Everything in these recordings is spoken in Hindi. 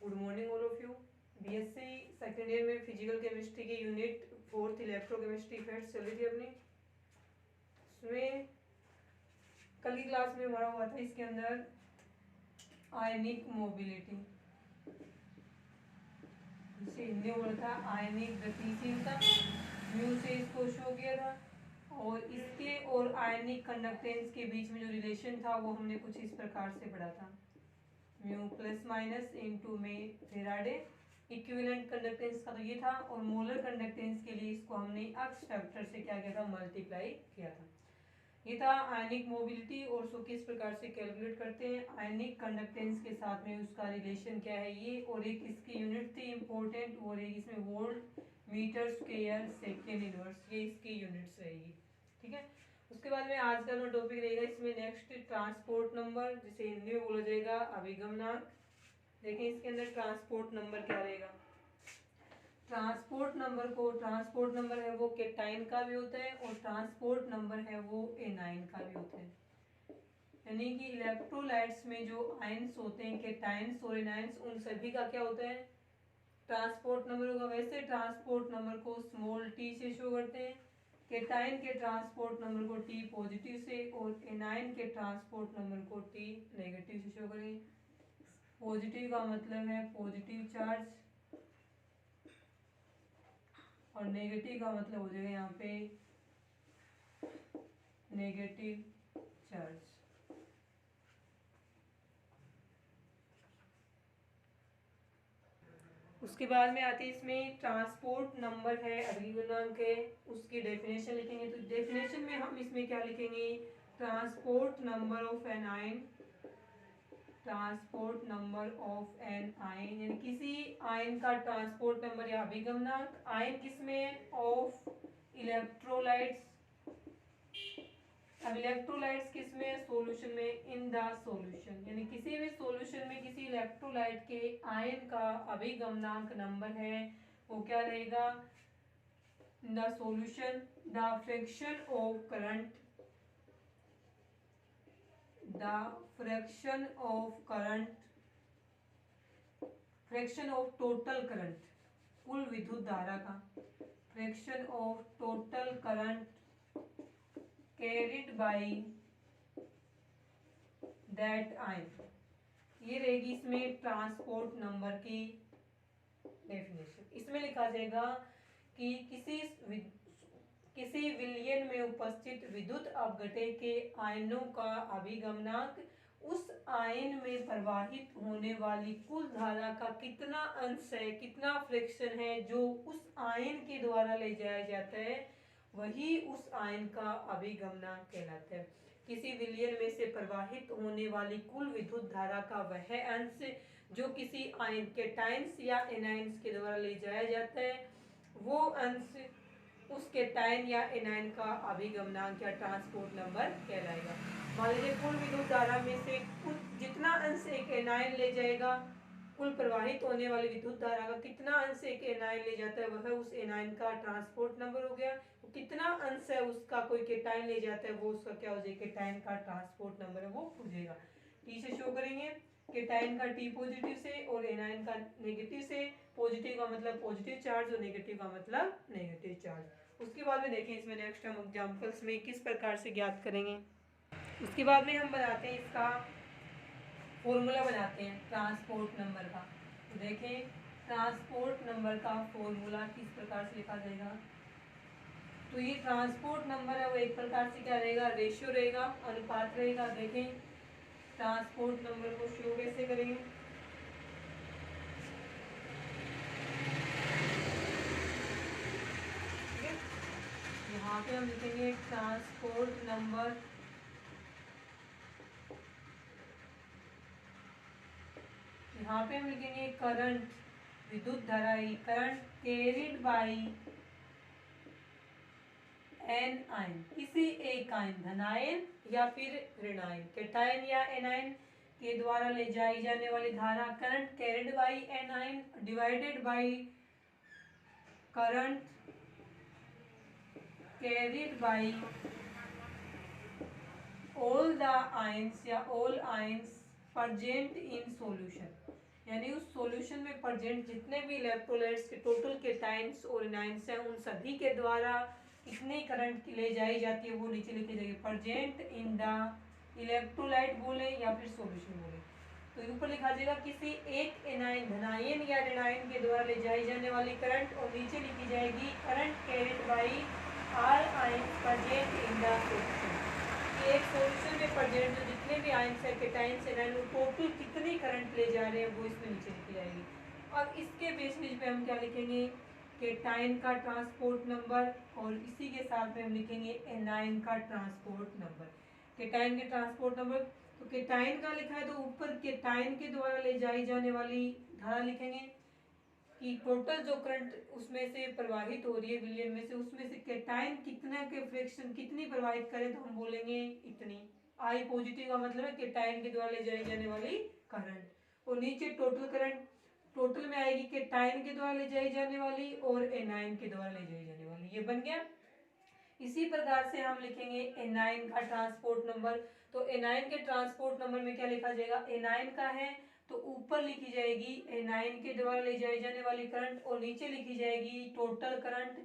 Good morning all of you. BSc second year में फिजिकल केमिस्ट्री की यूनिट 4 इलेक्ट्रोकेमिस्ट्री फैक्ट्स चल रही थी अपनी। उसमें कल की क्लास में हमारा हुआ था इसके अंदर आयनिक मोबिलिटी, जिसे हिंदी में बोला था आयनिक गतिशीलता। म्यू से इसको शो किया था और इसके और आयनिक कंडक्टेंस के बीच में जो रिलेशन था वो हमने कुछ इस प्रकार से पढ़ा था। म्यू प्लस माइनस इनटू में फेराडे इक्विवेलेंट कंडक्टेंस का तो ये था, और मोलर कंडक्टेंस के लिए इसको हमने अक्स फैक्टर से क्या किया था, मल्टीप्लाई किया था। ये था आयनिक मोबिलिटी और उसको किस प्रकार से कैलकुलेट करते हैं, आयनिक कंडक्टेंस के साथ में उसका रिलेशन क्या है ये, और एक इसकी यूनिट थी इंपॉर्टेंट, और एक इसमें volt meter square second inverse, ये इसकी यूनिट्स रहेगी। ठीक है, उसके बाद में आज का जो टॉपिक रहेगा इसमें नेक्स्ट ट्रांसपोर्ट नंबर, जिसे हिंदी में बोला जाएगा अभिगमनांक। देखिए इसके अंदर ट्रांसपोर्ट नंबर क्या रहेगा। ट्रांसपोर्ट नंबर है वो केटाइन का भी होता है और ट्रांसपोर्ट नंबर है वो एनाइन का भी होता है। यानी कि इलेक्ट्रोलाइट्स में जो आयंस होते हैं केटाइंस और एनाइंस, उन सभी का क्या होता है, ट्रांसपोर्ट नंबर होगा। वैसे ट्रांसपोर्ट नंबर को स्मॉल टी से शो करते हैं। केटाइन के ट्रांसपोर्ट नंबर को टी पॉजिटिव से और एनाइन के ट्रांसपोर्ट नंबर को टी नेगेटिव से शो करेंगे। पॉजिटिव का मतलब है पॉजिटिव चार्ज और नेगेटिव का मतलब हो जाएगा यहाँ पे नेगेटिव चार्ज। उसके बाद में आती है इसमें ट्रांसपोर्ट नंबर है अभिगमनांक है, उसकी डेफिनेशन लिखेंगे। तो डेफिनेशन में हम इसमें क्या लिखेंगे, transport number of an ion, transport number of an ion, यानी किसी आयन का ट्रांसपोर्ट नंबर या अभिगमनांक। आयन किसमें, ऑफ इलेक्ट्रोलाइट्स। अब इलेक्ट्रोलाइट्स किसमें, सॉल्यूशन में, इन द सॉल्यूशन, यानी किसी भी सॉल्यूशन में किसी इलेक्ट्रोलाइट के आयन का अभिगमनांक नंबर है वो क्या रहेगा, the solution the fraction of current, the fraction of current, fraction of total current, कुल विद्युत धारा का, fraction of total current carried by that ion. ये रहेगी इसमें ट्रांसपोर्ट नंबर की डेफिनेशन। इसमें लिखा जाएगा कि किसी विलयन में उपस्थित विद्युत अपघटे के आयनों का अभिगमनांक उस आयन में प्रवाहित होने वाली कुल धारा का कितना अंश है, कितना फ्रैक्शन है जो उस आयन के द्वारा ले जाया जाता है, वही उस आयन का अभिगमनांक कहलाता है। किसी विलयन में से प्रवाहित होने वाली कुल विद्युत धारा का वह अंश जो किसी आयन के टाइम्स या एनाइंस के द्वारा ले जाया जाता है, वो अंश उसके टाइम या एनाइन का अभिगमनांक या ट्रांसपोर्ट नंबर कहलाएगा। मान लीजिए कुल विद्युत धारा में से कुल जितना अंश एक एनाइन ले जाएगा, कुल प्रवाहित होने वाली विद्युत धारा का कितना अंश एक एनाइन ले जाता है वह उस एनाइन का ट्रांसपोर्ट नंबर हो गया। तो कितना अंश है उसका कोई केटाइन ले जाता है वो उसका क्या हो जाएगा, केटाइन का ट्रांसपोर्ट नंबर है वो हो जाएगा। टी से शो करेंगे, केटाइन का टी पॉजिटिव से और एनाइन का नेगेटिव से। पॉजिटिव का मतलब पॉजिटिव चार्ज और नेगेटिव का मतलब नेगेटिव चार्ज। उसके बाद में देखें इसमें नेक्स्ट हम एग्जांपल्स में किस प्रकार से ज्ञात करेंगे। उसके बाद में हम बनाते हैं इसका फॉर्मूला बनाते हैं ट्रांसपोर्ट नंबर का। तो देखें ट्रांसपोर्ट नंबर का फॉर्मूला किस प्रकार से लिखा जाएगा। तो ये ट्रांसपोर्ट नंबर है वो एक प्रकार से क्या रहेगा, रेशियो रहेगा, अनुपात रहेगा। देखें ट्रांसपोर्ट नंबर को शो कैसे करेंगे, यहाँ पे हम लिखेंगे ट्रांसपोर्ट नंबर, यहाँ पे हम लिखेंगे करंट, विद्युत धारा, current carried by an ion, किसी एक आयन, धनायन या फिर ऋणायन, केटायन या एनायन के द्वारा ले जाई जाने वाली धारा, current carried by an ion divided by current carried by all the ions या all ions present in solution. यानी उस सॉल्यूशन में प्रेजेंट जितने भी इलेक्ट्रोलाइट्स के टोटल केटाइंस और एनाइंस हैं उन सभी के द्वारा कितनी करंट ले जाई जाती है वो नीचे लिखी जाएगी, प्रेजेंट इन द इलेक्ट्रोलाइट बोले या फिर सॉल्यूशन बोले। तो ऊपर लिखा जाएगा किसी एक एनायन धनायन या ऋणायन के द्वारा ले जाई जाने वाली करंट, और नीचे लिखी जाएगी current carried by all ions present in the solution. एक सॉल्यूशन में प्रेजेंट जो जितने भी आयंस है केटाइंस एनायन टोटल कितनी करंट ले जा रहे हैं वो इसमें नीचे लिखी जाएगी। अब इसके बेसिस पे हम क्या लिखेंगे, केटाइन का ट्रांसपोर्ट नंबर, और इसी के साथ में हम लिखेंगे एनायन का ट्रांसपोर्ट नंबर। केटाइन के ट्रांसपोर्ट नंबर, तो केटाइन का लिखा है तो ऊपर केटाइन के द्वारा ले जाई जाने वाली धारा लिखेंगे कि टोटल जो करंट उसमें से प्रवाहित हो रही है विलियन में से, उसमें से केटाइन कितना के फ्रैक्शन कितनी प्रवाहित करे तो हम बोलेंगे इतनी। आई पॉजिटिव का मतलब है केटाइन के द्वारा ले जाई जाने वाली करंट, और नीचे टोटल करंट टोटल में आएगी केटाइन के द्वारा ले जाई जाने वाली और एनाइन के द्वारा ले जाई जाने वाली। ये बन गया। इसी प्रकार से हम लिखेंगे एनाइन का ट्रांसपोर्ट नंबर। तो एनाइन के ट्रांसपोर्ट नंबर में क्या लिखा जाएगा, एनाइन का है तो ऊपर लिखी जाएगी एनाइन के द्वारा ले जाई जाने वाली करंट, और नीचे लिखी जाएगी total current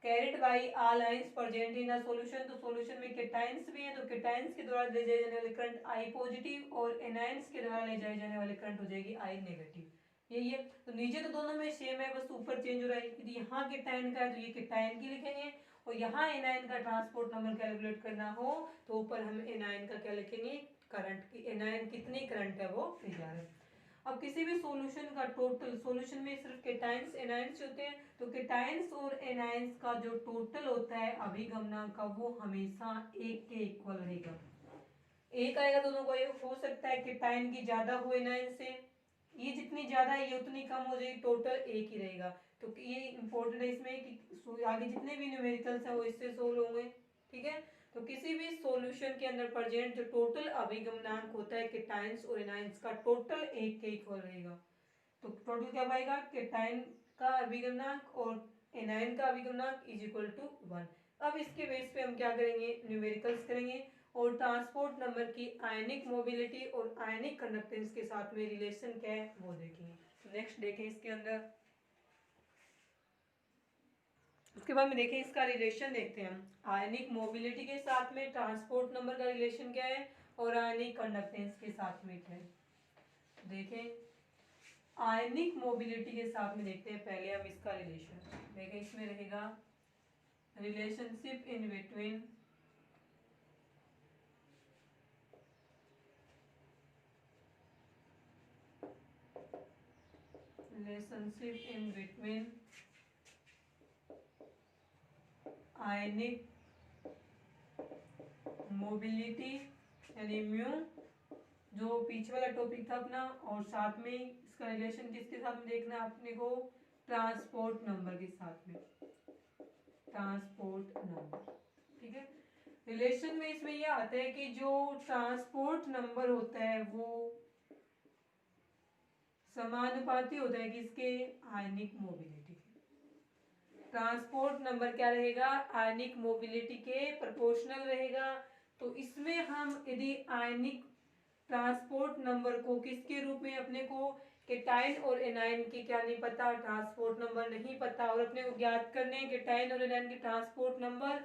carried by all ions present in the solution. तो सॉल्यूशन में केटाइंस भी है तो केटाइंस के द्वारा ले जाई जाने वाली करंट आई पॉजिटिव, और एनाइंस के द्वारा ले जाई जाने वाली करंट हो जाएगी आई नेगेटिव। यही है। तो नीचे तो दोनों में सेम है, बस ऊपर चेंज हो रहा है। यदि यहाँ केटाइन का है तो ये केटाइन की लिखेंगे, और यहाँ एनाइन का ट्रांसपोर्ट नंबर कैलकुलेट करना हो तो ऊपर हम एनाइन का क्या लिखेंगे, करंट की, एनाइन कितनी करंट है वो ले जा रहे हैं। अब किसी भी सॉल्यूशन का टोटल, सॉल्यूशन में सिर्फ केटाइंस एनाइंस होते हैं, तो केटाइंस और एनाइंस का जो टोटल होता है अभिगमनांक का वो हमेशा एक के इक्वल रहेगा। एक आएगा दोनों को, एक हो सकता है केटाइन की ज्यादा हो एनाइन से, ये जितनी ज्यादा है ये उतनी कम हो जाएगी, टोटल एक ही रहेगा। तो ये इंपॉर्टेंट है इसमें कि आगे जितने भी न्यूमेरिकल्स हैं वो इससे सोल्व होंगे। ठीक है। तो किसी भी सॉल्यूशन के अंदर प्रेजेंट जो टोटल अभिगमनांक होता है केटाइंस और एनाइंस का टोटल एक के इक्वल रहेगा। तो टोटल क्या पाएगा, केटाइन का अभिगमनांक और एनाइन का अभिगमनांक इज इक्वल टू 1। अब इसके बेस पे हम क्या करेंगे, न्यूमेरिकल्स करेंगे, और ट्रांसपोर्ट नंबर की आयनिक मोबिलिटी और आयनिक कंडक्टेंस के साथ में रिलेशन क्या है वो देखेंगे। तो नेक्स्ट देखें इसके अंदर, उसके बाद में देखें इसका रिलेशन देखते हैं हम। आयनिक मोबिलिटी के साथ में ट्रांसपोर्ट नंबर का रिलेशन क्या है और आयनिक कंडक्टेंस के साथ में क्या है देखें। आयनिक मोबिलिटी के साथ में देखते हैं पहले हम इसका रिलेशन देखें। इसमें रहेगा relationship in between ionic mobility यानी म्यू, जो पीछे वाला टॉपिक था अपना, और साथ में इसका रिलेशन किसके साथ में देखना है अपने को, ट्रांसपोर्ट नंबर के साथ में, ट्रांसपोर्ट नंबर। ठीक है। रिलेशन में इसमें यह आता है कि जो ट्रांसपोर्ट नंबर होता है वो समानुपाती होता है किसके, आयनिक मोबिलिटी के। ट्रांसपोर्ट नंबर क्या रहेगा, आयनिक मोबिलिटी के प्रोपोर्शनल रहेगा। तो इसमें हम यदि आयनिक ट्रांसपोर्ट नंबर को किसके रूप में, अपने को केटाइन और एनाइन की क्या नहीं पता, ट्रांसपोर्ट नंबर नहीं पता, और अपने को ज्ञात करने हैं केटाइन और एनाइन की ट्रांसपोर्ट नंबर।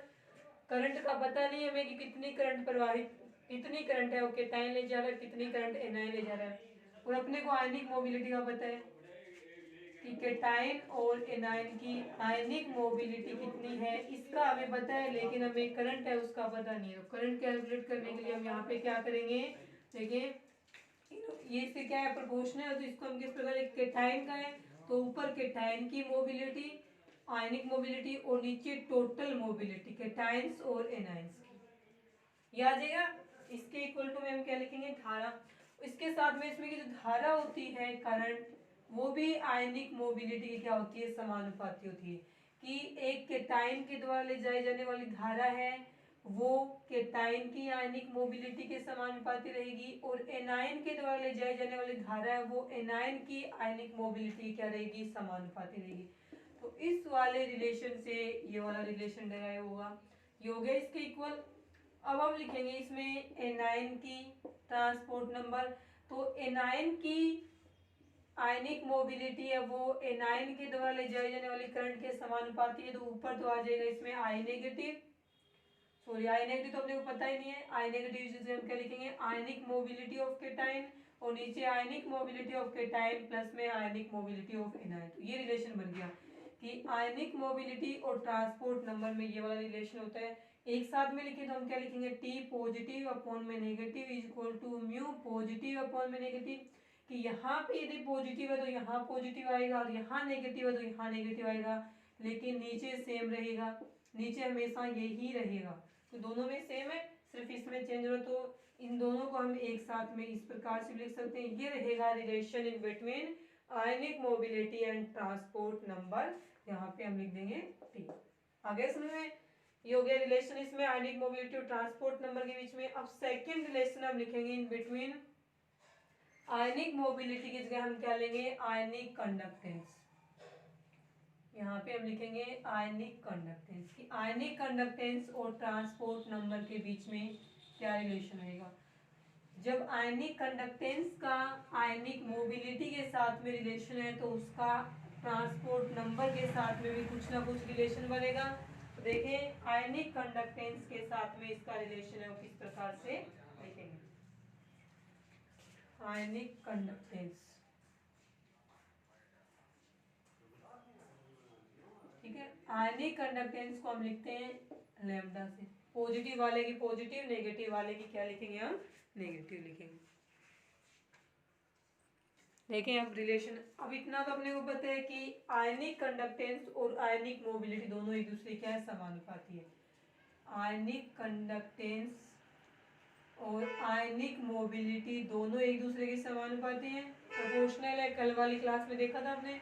करंट का पता नहीं हमें कि कितनी करंट प्रवाहित, कितनी करंट है वो केटाइन ले जा रहा है, कितनी करंट एनाइन ले जा रहा है, और अपने को आयनिक मोबिलिटी का पता है कि केटाइन और एनाइन की आयनिक मोबिलिटी कितनी है, इसका हमें पता है, लेकिन हमें करंट है उसका पता नहीं है। करंट कैलकुलेट करने के लिए हम यहाँ पे क्या करेंगे, देखिए ये इससे क्या है, प्रोपोर्शनल है, तो इसको हम किस प्रकार, केटाइन का है तो ऊपर केटाइन की मोबिलिटी, आयनिक मोबिलिटी, और नीचे टोटल मोबिलिटी केटाइंस और एनाइंस की, ये आ जाएगा। इसके इक्वल टू में हम क्या लिखेंगे, धारा। इसके साथ में इसमें की जो धारा होती है करंट, वो भी आयनिक मोबिलिटी की क्या होती है, समानुपाती होती है। कि एक केटाइन के द्वारा ले जाई जाने वाली धारा है वो केटाइन की आयनिक मोबिलिटी के समानुपाती रहेगी, और एनाइन के द्वारा ले जाई जाने वाली धारा है वो एनाइन की आयनिक मोबिलिटी क्या रहेगी, समानुपाती रहेगी। तो इस वाले रिलेशन से ये वाला रिलेशन डराइव होगा, ये हो गया इसके इक्वल। अब हम लिखेंगे इसमें एनाइन की ट्रांसपोर्ट नंबर। तो एनाइन की आयनिक मोबिलिटी है वो एनायन के द्वारा ले जाए जाने वाली करंट के समानुपाती है, तो ऊपर तो आ जाएगा इसमें आई नेगेटिव, सॉरी आई नेगेटिव तो अपने को पता ही नहीं है, आई नेगेटिव से हम क्या लिखेंगे आयनिक मोबिलिटी ऑफ केटाइन, और नीचे आयनिक मोबिलिटी ऑफ केटाइन प्लस में आयनिक मोबिलिटी ऑफ एनायन। तो ये रिलेशन बन गया कि आयनिक मोबिलिटी और ट्रांसपोर्ट नंबर में ये वाला रिलेशन होता है। एक साथ में लिखे तो हम क्या लिखेंगे, टी पॉजिटिव अपॉन में negative is equal to mu positive upon में नेगेटिव, कि यहाँ पे यदि पॉजिटिव है तो यहाँ पॉजिटिव आएगा, और यहाँ नेगेटिव है तो यहाँ नेगेटिव आएगा, लेकिन नीचे सेम रहेगा, नीचे हमेशा यही रहेगा। तो दोनों में सेम है, सिर्फ इसमें चेंज हो, तो इन दोनों को हम एक साथ में इस प्रकार से लिख सकते हैं, ये रहेगा relation in between ionic mobility and transport number, यहाँ पे हम लिख देंगे टी। आगे समझ में, ये हो गया रिलेशन इसमें आयनिक मोबिलिटी और ट्रांसपोर्ट नंबर के बीच में। अब सेकंड रिलेशन हम लिखेंगे इन बिटवीन आयनिक मोबिलिटी की जगह हम क्या लेंगे, आयनिक कंडक्टेंस, यहाँ पे हम लिखेंगे आयनिक कंडक्टेंस, कि आयनिक कंडक्टेंस और ट्रांसपोर्ट नंबर के बीच में क्या रिलेशन रहेगा। जब आयनिक कंडक्टेंस का आयनिक मोबिलिटी के साथ में रिलेशन है तो उसका ट्रांसपोर्ट नंबर के साथ में भी कुछ ना कुछ रिलेशन बनेगा। तो देखें आयनिक कंडक्टेंस के साथ में इसका रिलेशन है वो किस प्रकार से लिखेंगे, आयनिक कंडक्टेंस, ठीक है। आयनिक कंडक्टेंस को हम लिखते हैं लैम्डा से, पॉजिटिव वाले की पॉजिटिव, नेगेटिव वाले की क्या लिखेंगे हम, नेगेटिव लिखेंगे। देखें अब रिलेशन, अब इतना तो अपने को पता है कि आयनिक कंडक्टेंस और आयनिक मोबिलिटी दोनों एक दूसरे क्या है, समानुपाती है। आयनिक कंडक्टेंस और आयनिक मोबिलिटी दोनों एक दूसरे के समानुपाती हैं, प्रोपोर्शनल है, कल वाली क्लास में देखा था आपने।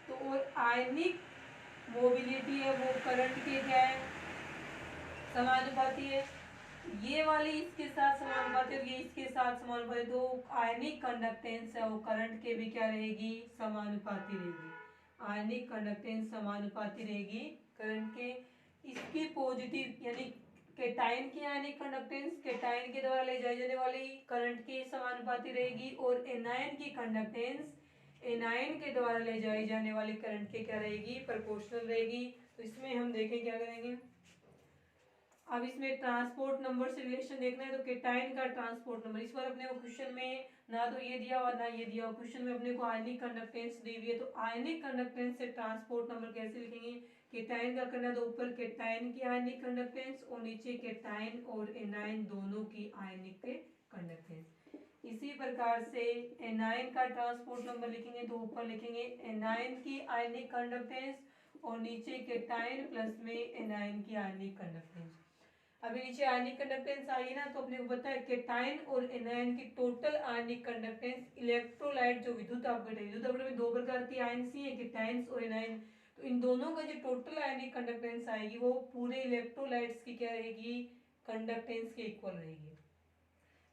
तो और आयनिक मोबिलिटी है वो करंट के क्या है, समानुपाती है। ये वाली इसके साथ समानुपाती और ये इसके साथ समानुपाती, तो आयनिक कंडक्टेंस है वो करंट के भी क्या रहेगी, समानुपाती रहेगी। आयनिक कंडक्टेंस समानुपाती रहेगी करंट के। इसकी पॉजिटिव यानी केटाइन की आयनिक कंडक्टेंस केटाइन के द्वारा ले जाई जाने वाली करंट के समानुपाती रहेगी, और एनायन की कंडक्टेंस एनायन के द्वारा ले जाई जाने वाली करंट के क्या रहेगी, प्रोपोर्शनल रहेगी। तो इसमें हम देखें क्या करेंगे, अब इसमें ट्रांसपोर्ट नंबर से रिलेशन देखना है, तो केटाइन का ट्रांसपोर्ट नंबर, इस बार अपने को क्वेश्चन में ना तो ये दिया हुआ ना ये दिया हुआ, क्वेश्चन में अपने को आयनिक कंडक्टेंस दी हुई है, तो आयनिक कंडक्टेंस से ट्रांसपोर्ट नंबर कैसे लिखेंगे, केटाइन का करना तो ऊपर केटाइन की आयनिक कंडक्टेंस और नीचे केटाइन और एनायन दोनों की आयनिक के कंडक्टेंस। इसी प्रकार से एनायन का ट्रांसपोर्ट नंबर लिखेंगे तो ऊपर लिखेंगे एनायन की आयनिक कंडक्टेंस और नीचे केटाइन प्लस में एनायन की आयनिक कंडक्टेंस। अभी नीचे आयनिक कंडक्टेंस आई ना, तो अपने को पता है केटाइन और एनायन की टोटल आयनिक कंडक्टेंस, इलेक्ट्रोलाइट जो विद्युत अपघट है, विद्युत अपघट में दो प्रकार की आयन्स ही है, केटाइन्स और एनायन, तो इन दोनों का जो टोटल आयनिक कंडक्टेंस आएगी वो पूरे इलेक्ट्रोलाइट्स की क्या रहेगी, कंडक्टेंस के इक्वल रहेगी।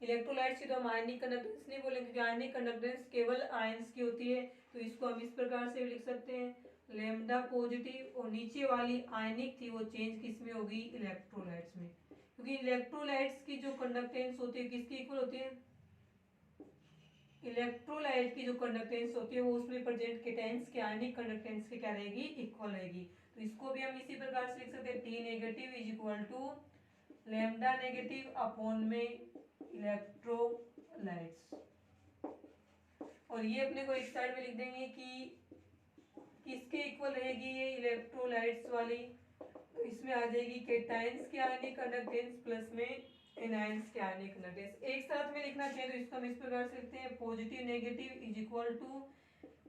इलेक्ट्रोलाइट्स की तो हम आयनिक कंडक्टेंस नहीं बोलेंगे क्योंकि आयनिक कंडक्टेंस केवल आयन्स की होती है, तो इसको हम इस प्रकार से लिख सकते हैं लैम्डा पॉजिटिव, और नीचे वाली आयनिक थी वो चेंज किस में होगी, इलेक्ट्रोलाइट्स में, क्योंकि इलेक्ट्रोलाइट्स की जो कंडक्टेंस होती है किसकी इक्वल होती है, इलेक्ट्रोलाइट की जो कंडक्टेंस होती है वो उसमें प्रेजेंट केटाइन्स के आयनिक कंडक्टेंस के क्या रहेगी, इक्वल रहेगी। तो इसको भी हम इसी प्रकार से लिख सकते हैं T negative is equal to lambda negative upon में इलेक्ट्रोलाइट्स, और ये अपने को एक साइड में लिख देंगे कि किसके इक्वल रहेगी ये इलेक्ट्रोलाइट्स वाली, तो इसमें आ जाएगी केटाइन्स की आयनिक कंडक्टेंस प्लस में एनायंस के आयनिक कंडक्टेंस। एक साथ में लिखना चाहिए तो इसको हम इस प्रकार से लिखते हैं positive negative is equal to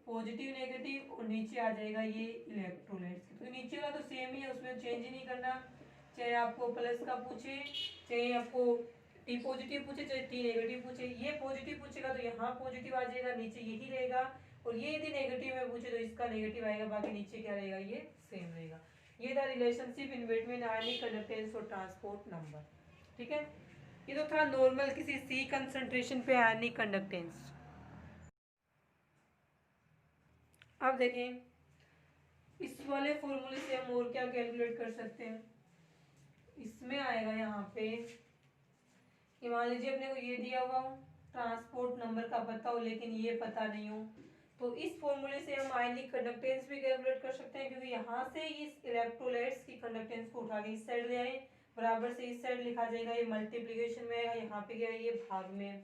positive negative और नीचे आ जाएगा ये इलेक्ट्रोलाइट्स, तो नीचे वाला तो सेम ही है, उसमें चेंज ही नहीं करना, चाहे आपको प्लस का पूछे, चाहे आपको टी पॉजिटिव पूछे, चाहे टी नेगेटिव पूछे। ये पॉजिटिव पूछेगा तो यहाँ पॉजिटिव आ जाएगा, नीचे यही रहेगा, और ये यदि नेगेटिव में पूछे तो इसका नेगेटिव आएगा, बाकी नीचे क्या रहेगा, ये सेम रहेगा। ये था relationship in between ionic conductance और ट्रांसपोर्ट नंबर, ठीक है। ये तो था नॉर्मल किसी सी कंसंट्रेशन पे आयनिक कंडक्टेंस। अब देखें इस वाले फॉर्मूले से हम और क्या कैलकुलेट कर सकते हैं, इसमें आएगा यहाँ पे कि मान लीजिए अपने को ये दिया हुआ हो, ट्रांसपोर्ट नंबर का पता हो लेकिन ये पता नहीं हो, तो इस फॉर्मूले से हम आयनिक कंडक्टेंस भी कैलकुलेट कर सकते हैं, क्योंकि यहाँ से इस इलेक्ट्रोलाइट्स की कंडक्टेंस को उठा के इस साइड ले आए, बराबर से इस साइड लिखा जाएगा, ये मल्टीप्लिकेशन में आएगा, यहाँ पे क्या है ये भाग में।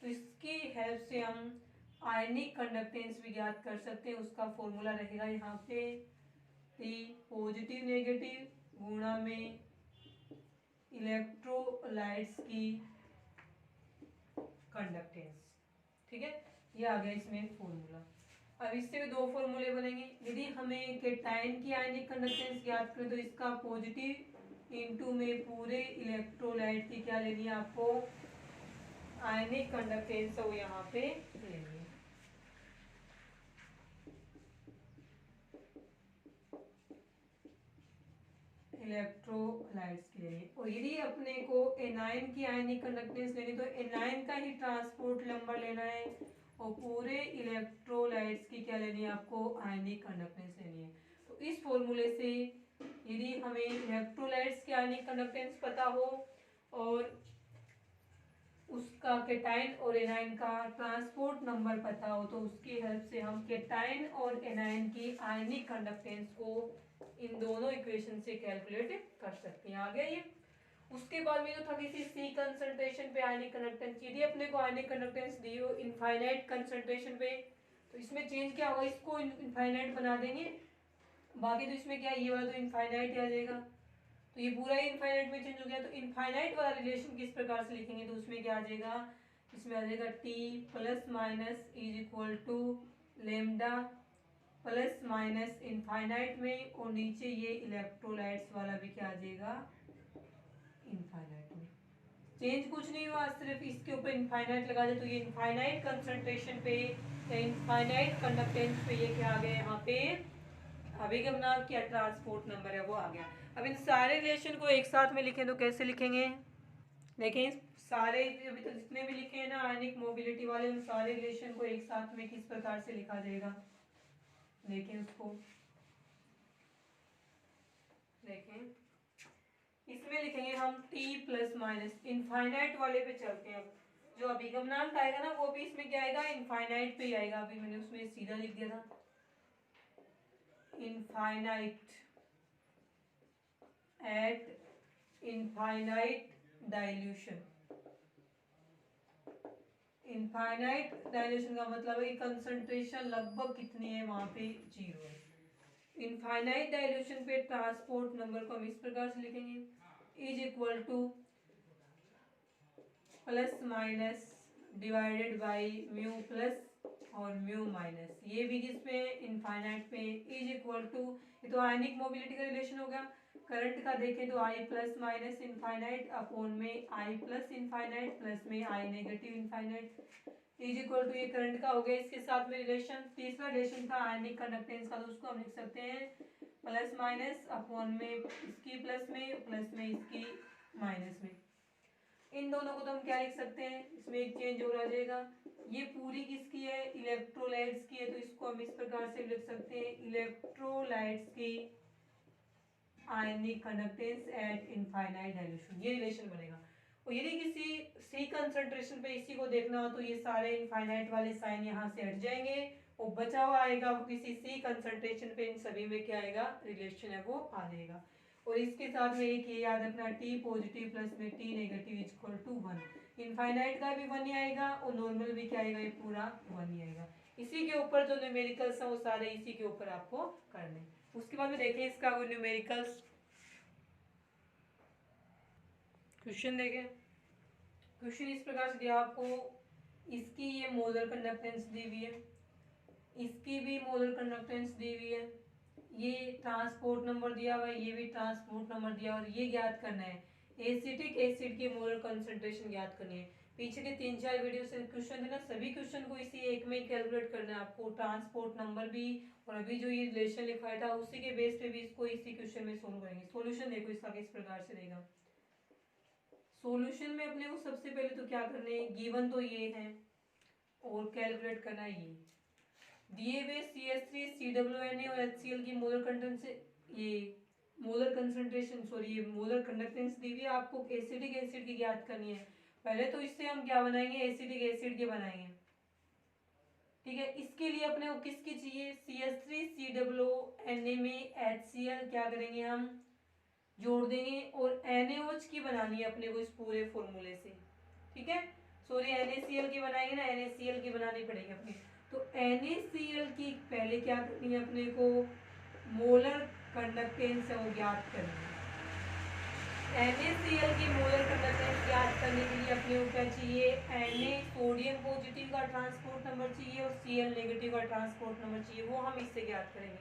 तो इसकी हेल्प से हम आयनिक कंडक्टेंस भी ज्ञात कर सकते हैं। उसका फॉर्मूला रहेगा यहाँ पे टी पॉजिटिव नेगेटिव गुणा में इलेक्ट्रोलाइट्स की कंडक्टेंस। ठीक है, ये आ गया इसमें फॉर्मूला। अब इससे भी दो फॉर्मूले बनेंगे। यदि हमें केटाइन की आयनिक कंडक्टेंस ज्ञात करें तो इसका पॉजिटिव इनटू में पूरे इलेक्ट्रोलाइट की क्या लेनी है आपको, आयनिक कंडक्टेंस वो यहाँ पे लेनी है। इलेक्ट्रोलाइट्स की लेनी है। और यदि अपने को एनाइन की आयनिक कंडक्टेंस लेनी तो एनाइन का ही ट्रांसपोर्ट नंबर लेना है और पूरे इलेक्ट्रोलाइट्स की क्या लेनी है आपको, आयनिक कंडक्टेंस लेनी है। तो इस फॉर्मूले से यदि हमें इलेक्ट्रोलाइट्स की आयनिक कंडक्टेंस पता हो और उसका केटाइन और एनाइन का ट्रांसपोर्ट नंबर पता हो, तो उसकी हेल्प से हम केटाइन और एनाइन की आयनिक कंडक्टेंस को इन दोनों इक्वेशन से कैलकुलेट कर सकते हैं। आ गया ये। उसके बाद में जो था किसी सी कंसंट्रेशन पे आयनिक कंडक्टेंस, यदि अपने को आयनिक कंडक्टेंस दी हो इनफाइनाइट कंसंट्रेशन पे, तो इसमें चेंज क्या होगा, इसको इनफाइनाइट बना देंगे, बाकी तो इसमें क्या ये वाला तो इनफाइनाइट आ जाएगा, तो ये पूरा ही इनफाइनाइट में चेंज हो गया। तो इनफाइनाइट वाला रिलेशन किस प्रकार से लिखेंगे, तो उसमें क्या आ जाएगा, इसमें आ जाएगा T plus minus is equal to lambda plus minus infinite में, और नीचे ये इलेक्ट्रोलाइट्स वाला भी क्या आ जाएगा, इनफाइनाइट में। चेंज कुछ नहीं हुआ, सिर्फ इसके ऊपर इनफाइनाइट लगा दे, तो ये इनफाइनाइट कंसंट्रेशन पे या इनफाइनाइट कंडक्टेंस पे ये क्या आ गया यहाँ पे, अभिगमनांक क्या ट्रांसपोर्ट नंबर है वो आ गया। अब इन सारे रिलेशन को एक साथ में लिखें तो कैसे लिखेंगे, देखें सारे अभी तक जितने भी लिखे हैं ना आयनिक मोबिलिटी वाले, उन सारे रिलेशन को एक साथ में किस प्रकार से लिखा जाएगा, देखें उसको, देखें इसमें लिखेंगे हम t प्लस माइनस, इनफाइनाइट वाले पे चलते हैं। जो अभिगमनांक आएगा ना वो भी इसमें क्या आएगा, इनफाइनाइट पे ही आएगा। अभी मैंने उसमें सीधा लिख दिया था infinite eight infinite dilution. Infinite dilution का मतलब है कि कंसंट्रेशन लगभग कितनी है, वहां पे 0 है। इनफाइनाइट डाइल्यूशन पे ट्रांसपोर्ट नंबर को हम इस प्रकार से लिखेंगे, is equal two plus minus divided by mu plus और म्यू माइनस, ये भी किस पे, इनफाइनाइट पे, इज इक्वल टू, ये तो आयनिक मोबिलिटी का रिलेशन हो गया। करंट का देखें तो I plus minus infinite upon में आई प्लस इनफाइनाइट प्लस में I negative infinite, is equal to ये करंट का हो गया, इसके साथ में रिलेशन, तीसरा रिलेशन था आयनिक कंडक्टेंस का, तो उसको हम लिख सकते हैं प्लस माइनस अपॉन में इसकी प्लस में इसकी माइनस में। इन दोनों को तो हम क्या लिख सकते हैं, इसमें एक चेंज हो जाएगा, ये पूरी किसकी है, इलेक्ट्रोलाइट्स की है, तो इसको हम इस प्रकार से लिख सकते हैं इलेक्ट्रोलाइट्स की ionic conductance eight infinite dilution, ये रिलेशन बनेगा। और यदि किसी सी कंसंट्रेशन पे इसी को देखना हो तो ये सारे इनफाइनाइट वाले साइन यहाँ से हट जाएंगे और बचा हुआ आएगा वो किसी सी कंसंट्रेशन पे, इन सभी में क्या आएगा, रिलेशन है वो आ जाएगा। और इसके साथ में एक ये याद रखना, टी पॉजिटिव प्लस में T negative is equal to 1, infinite का भी 1 ही आएगा और नॉर्मल भी क्या आएगा, ये पूरा 1 ही आएगा। इसी के ऊपर जो न्यूमेरिकल्स हैं वो सारे इसी के ऊपर आपको करने। उसके बाद में देखें इसका वो न्यूमेरिकल्स क्वेश्चन देखें। क्वेश्चन इस प्रकार से दिया आपको, इसकी ये मोलर कंडक्टेंस दी हुई है, इसकी भी मोलर कंडक्टेंस दी हुई है, ये ट्रांसपोर्ट नंबर दिया हुआ है, ये भी ट्रांसपोर्ट नंबर दिया हुआ है, और ये ज्ञात करना है एसिटिक एसिड की मोलर कंसंट्रेशन ज्ञात करनी है। पीछे के 3-4 वीडियो से क्वेश्चन थे ना, सभी क्वेश्चन को इसी एक में ही कैलकुलेट करना है आपको, ट्रांसपोर्ट नंबर भी और अभी जो ये रिलेशन लिखवाया था उसी के बेस पे भी इसको इसी क्वेश्चन में सोल्व करेंगे। सॉल्यूशन देखो इसका किस प्रकार से देगा। सॉल्यूशन में अपने को सबसे पहले तो क्या करना है, गिवन तो ये है और कैलकुलेट करना है ये दिए हुए CH3 CWNA और HCl की मोलर कंटेंस, ये मोलर कंसंट्रेशन सॉरी ये मोलर कंडक्टेंस दी हुई है, आपको एसिटिक एसिड की ज्ञात करनी है। पहले तो इससे हम क्या बनाएंगे, एसिटिक एसिड के बनाएंगे, ठीक है, इसके लिए अपने को किसकी चाहिए, CH3COO में HCl क्या करेंगे हम जोड़ देंगे और NaOH की बनानी है अपने को इस पूरे फॉर्मूले से। ठीक है, सॉरी NaCl की बनाएंगे ना, NaCl की बनानी पड़ेगी अपने। तो NaCl की पहले क्या करनी है अपने को, मोलर कंडक्टेंस है वो ज्ञात करनी है। NaCl की मोलर कंडक्टेंस ज्ञात करने के लिए अपने को क्या चाहिए, Na सोडियम पॉजिटिव का ट्रांसपोर्ट नंबर चाहिए और Cl नेगेटिव का ट्रांसपोर्ट नंबर चाहिए, वो हम इससे ज्ञात करेंगे।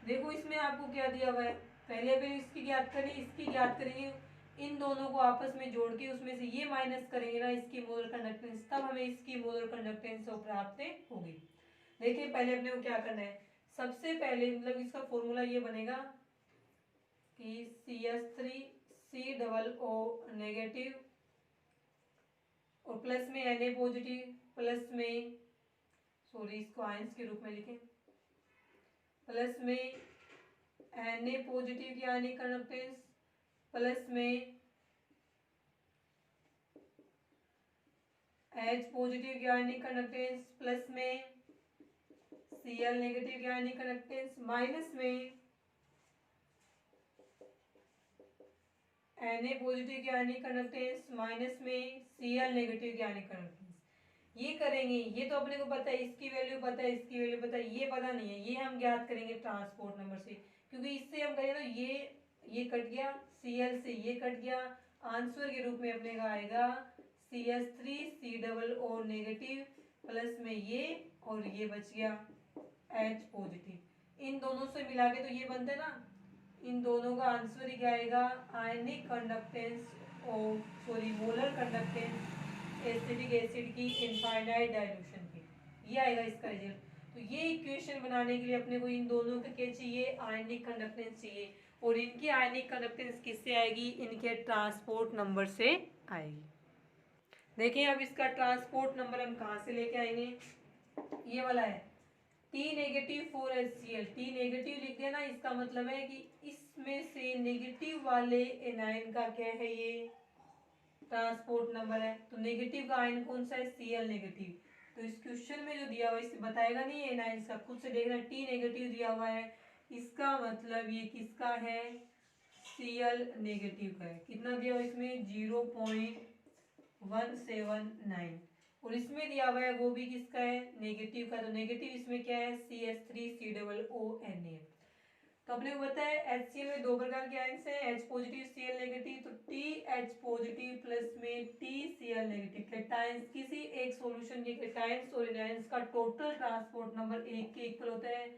देखो इसमें आपको क्या दिया हुआ है, पहले भी इसकी ज्ञात करें, इसकी ज्ञात करेंगे, इन दोनों को आपस में जोड़ के उसमें से ये माइनस करेंगे ना इसकी मोलर कंडक्टेंस, तब हमें इसकी मोलर कंडक्टेंस प्राप्त होगी। देखिए पहले अपने को क्या करना है, सबसे पहले मतलब इसका फॉर्मूला ये बनेगा कि CH3COO नेगेटिव और प्लस में Na पॉजिटिव, प्लस में सॉरी इसको आयंस के रूप में लिखें, प्लस में Na पॉजिटिव की आयनिक कंडक्टेंस प्लस में H पॉजिटिव की आयनिक कंडक्टेंस प्लस में Cl नेगेटिव की आयनिक कंडक्टेंस माइनस में Na पॉजिटिव की आयनिक कंडक्टेंस माइनस में Cl नेगेटिव की आयनिक कंडक्टेंस। ये करेंगे, ये तो अपने को पता है, इसकी वैल्यू पता है, इसकी वैल्यू पता है, ये पता नहीं है, ये हम ज्ञात करेंगे ट्रांसपोर्ट नंबर से, क्योंकि इससे हम करेंगे तो ये कट गया, Cl से ये कट गया, आंसर के रूप में अपने का आएगा CH3COO नेगेटिव प्लस में ये और ये बच गया H पॉजिटिव। इन दोनों से मिला के तो ये बनता है ना, इन दोनों का आंसर ही क्या आएगा, आयनिक कंडक्टेंस और sorry molar conductance acetic acid की इनफाइनाइट डाइल्यूशन की, ये आएगा इसका रिजल्ट। तो ये इक्वेशन बनाने के लिए अपने को इन दोनों का क्या चाहिए, आयनिक कंडक्टेंस चाहिए, और इनकी आयनिक कंडक्टेंस किससे आएगी, इनके ट्रांसपोर्ट नंबर से आएगी। देखिए अब इसका ट्रांसपोर्ट नंबर हम कहाँ से लेके आएंगे, ये वाला है T negative 4HCl, T negative लिख देना, इसका मतलब है कि इसमें से नेगेटिव वाले एनायन का क्या है, ये ट्रांसपोर्ट नंबर है। तो नेगेटिव का आयन कौन सा है, Cl नेगेटिव। तो इस क्वेश्चन में जो दिया हुआ है इससे बताएगा नहीं है एनायन का, खुद से देखना, T नेगेटिव दिया हुआ है, इसका मतलब ये किसका है, Cl नेगेटिव का है। कितना दिया हुआ इसमें 0.179, और इसमें दिया हुआ है वो भी किसका है, नेगेटिव का। तो नेगेटिव इसमें क्या है, CH3COO Na। तो अपने को पता है HCl में दो प्रकार के आयंस हैं, H पॉजिटिव Cl नेगेटिव। तो TH पॉजिटिव प्लस में TCl नेगेटिव, कैटायंस किसी एक सॉल्यूशन के कैटायंस और एनायंस का टोटल ट्रांसपोर्ट नंबर एक के इक्वल होता है।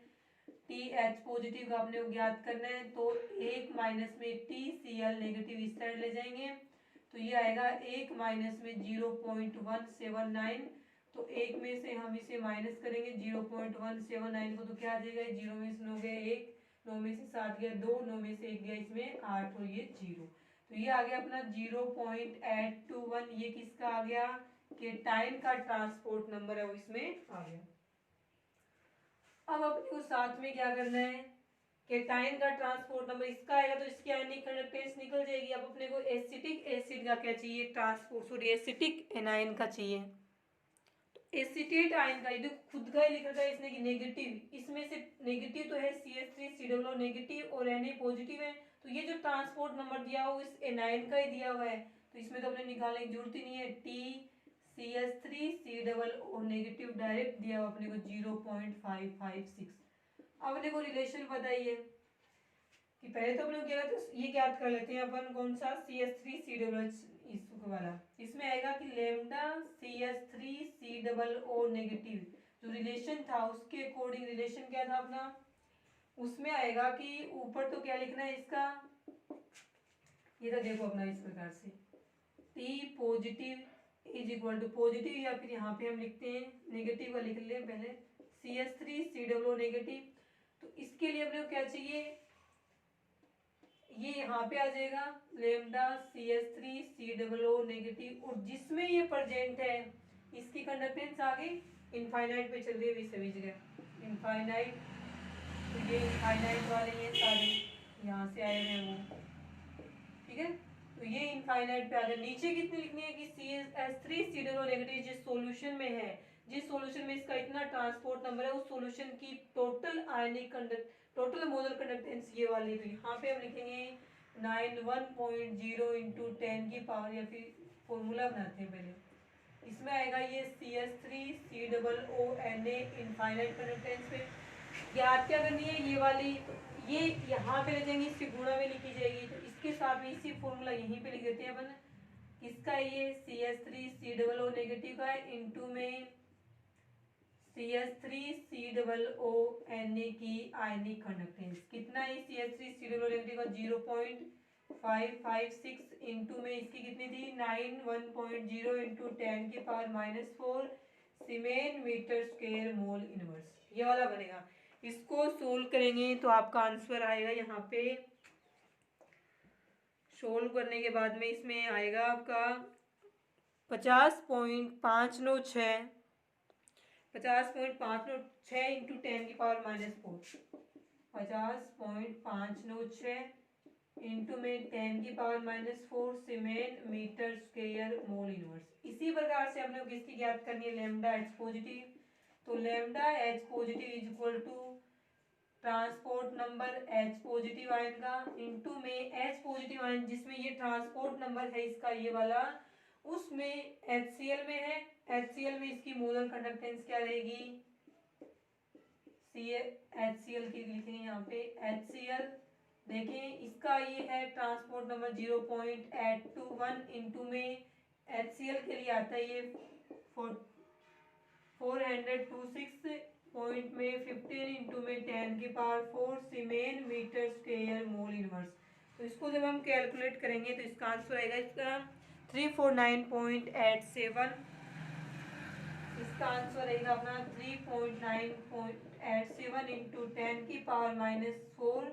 TH पॉजिटिव का अपने को ज्ञात करना है, तो एक माइनस में TCl नेगेटिव इस साइड ले जाएंगे, तो ये आएगा एक माइनस में 0.179। तो एक में से हम इसे माइनस करेंगे 0.179 को, तो क्या आ जाएगा, 0 में से 9 गया 1, 9 में से 7 गया 2, 9 में से 1 गया इसमें 8 और ये 0। तो ये आ गया अपना 0.821, ये किसका आ गया, केटाइन का ट्रांसपोर्ट नंबर है वो इसमें आ गया। अब अपने को साथ में क्या करना है, केटाइन का ट्रांसपोर्ट नंबर इसका आएगा, तो इसकी आयनिक कंडक्टेंस निकल जाएगी। अब अपने को एसिटिक एसिड का क्या चाहिए, ट्रांसपोर्ट सॉरी एसिटिक एनायन का चाहिए। तो एसिटेट आयन का, ये खुद का ही लिख रखा है इसने कि नेगेटिव, इसमें से नेगेटिव तो है CH3COO नेगेटिव और Na पॉजिटिव है, तो ये जो ट्रांसपोर्ट नंबर दिया हुआ इस एनायन का ही दिया हुआ है, तो इसमें तो अपने निकालने की जरूरत ही नहीं है। TCH3COO नेगेटिव डायरेक्ट दिया हुआ अपने को 0.556। अब अपने को रिलेशन बताइए कि पहले तो अपने क्या करते हैं, ये ज्ञात कर लेते हैं अपन, कौन सा CH3COO इस वाला, इसमें आएगा कि लेमडा CH3COO नेगेटिव, जो रिलेशन था उसके अकॉर्डिंग रिलेशन क्या था अपना, उसमें आएगा कि ऊपर तो क्या लिखना है इसका, ये तो देखो अपना इस प्रकार से T positive is equal to positive, या फिर यहाँ पे हम लिखते हैं नेगेटिव का लिख लें पहले CH3COO नेगेटिव। तो इसके लिए अपने को क्या चाहिए, ये यहाँ पे आ जाएगा लेमडा CH3COO नेगेटिव, और जिसमें ये प्रेजेंट है इसकी कंडक्टेंस आगे इनफाइनाइट पे चल रही है सभी जगह इनफाइनाइट, तो ये इनफाइनाइट वाले ये सारे यहाँ से आए हुए हैं वो, ठीक है। तो ये इनफाइनाइट पे आ गया। नीचे कितनी लिखनी है कि CH3COO नेगेटिव जिस सॉल्यूशन में है, जिस सॉल्यूशन में इसका इतना ट्रांसपोर्ट नंबर है उस सॉल्यूशन की टोटल मोलर कंडक्टेंस ये वाली। तो यहाँ पे हम लिखेंगे 91.0 इंटू 10 की पावर, या फिर फॉर्मूला बनाते हैं पहले। इसमें आएगा ये CH3COONA इनफाइनाइट कंडक्टेंस पे। याद क्या करनी है ये वाली, तो ये यहाँ पे ले जाएंगे, इसकी गुणा में लिखी जाएगी, तो इसके साथ में इसी फॉर्मूला यहीं पे लिख देते हैं अपन। किसका ये CH3COO नेगेटिव का है, इंटू में CH3COONA की आयनिक कंडक्टेंस कितना है, CH3COO नेगेटिव का 0.556 इंटू में इसकी कितनी थी 91.0 इंटू 10 की power -4 siemens metre square mole inverse, ये वाला बनेगा। इसको सोल्व करेंगे तो आपका आंसर आएगा यहाँ पे। सोल्व करने के बाद में इसमें आएगा आपका 50.596 इंटू 10 की पावर -4, 50.596 इंटू में 10 की power -4 siemens metre square mole inverse. इसी प्रकार से हमने किसकी ज्ञात करनी है, लैम्डा एच पॉजिटिव। तो lambda H positive is equal to transport number H positive ion का इंटू में एच पॉजिटिव आयन जिसमें ये ट्रांसपोर्ट नंबर है इसका ये वाला, उसमें HCl में है, HCl में इसकी मोलर कंडक्टेंस क्या रहेगी, HCl की लिखेंगे यहाँ पे HCl। देखें इसका ये है ट्रांसपोर्ट नंबर 0.821 इंटू में HCl के लिए आता है ये 426 पॉइंट में 15 इंटू में 10 की power 4 siemens metre square mole inverse. तो इसको जब हम कैलकुलेट करेंगे तो इसका आंसर आएगा इसका 349.87। इसका आंसर रहेगा अपना 349.87 इंटू 10 की power -4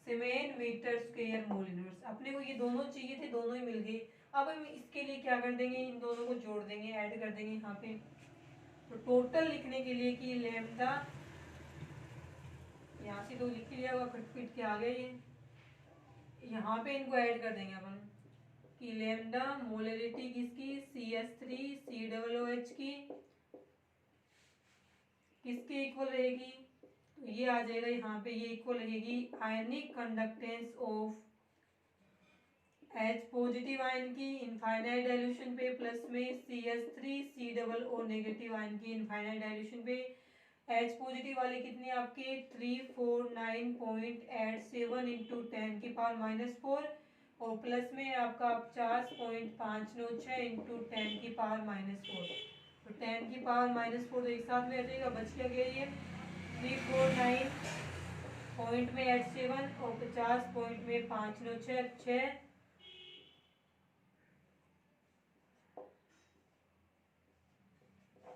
siemens metre square mole inverse. अपने को ये दोनों चाहिए थे, दोनों ही मिल गए। अब हम इसके लिए क्या कर देंगे, इन दोनों को जोड़ देंगे, ऐड कर देंगे यहाँ पे। तो टोटल लिखने के लिए कि लैम्डा, यहाँ से तो लिख लिया हुआ खटपिट के आ गए ये, यहाँ पे इनको ऐड कर देंगे अपन कि लैम्डा मोलरिटी किसकी CH3COOH की किसके इक्वल रहेगी, तो ये आ जाएगा यहाँ पे, ये इक्वल रहेगी ionic conductance of H positive ion की इनफाइनाइट डाइल्यूशन पे प्लस में CH3COO नेगेटिव आयन की इनफाइनाइट डाइल्यूशन पे। H पॉजिटिव वाले कितने आपके 349.87 इंटू 10 की पावर -4 और प्लस में आपका 50.596 इंटू 10 की पावर -4। तो 10 की पावर -4 तो एक साथ में आ जाएगा, बच गया ये 349 पॉइंट में 87 और 50 पॉइंट में 596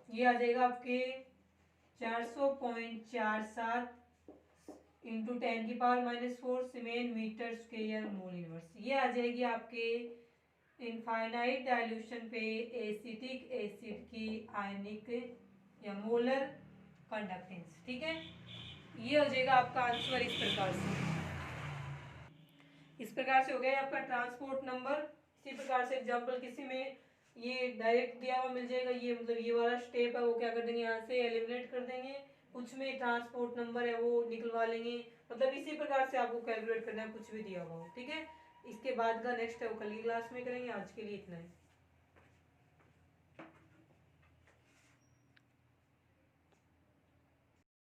ये आ जाएगा आपके 400.47 इंटू 10 की power -4 siemens metre square mole inverse. ये आ जाएगी आपके इनफाइनाइट डाइल्यूशन पे एसिटिक एसिड की आयनिक या मोलर कंडक्टेंस। ठीक है, ये हो जाएगा आपका आंसर इस प्रकार से। इस प्रकार से हो गया आपका ट्रांसपोर्ट नंबर। इसी प्रकार से एग्जांपल किसी में ये डायरेक्ट दिया हुआ मिल जाएगा, ये मतलब ये वाला स्टेप है वो क्या कर देंगे, यहाँ से एलिमिनेट कर देंगे, कुछ में ट्रांसपोर्ट नंबर है वो निकलवा लेंगे। मतलब इसी प्रकार से आपको कैलकुलेट करना है कुछ भी दिया हुआ हो। ठीक है, इसके बाद का नेक्स्ट है वो कल की क्लास में करेंगे। आज के लिए इतना ही।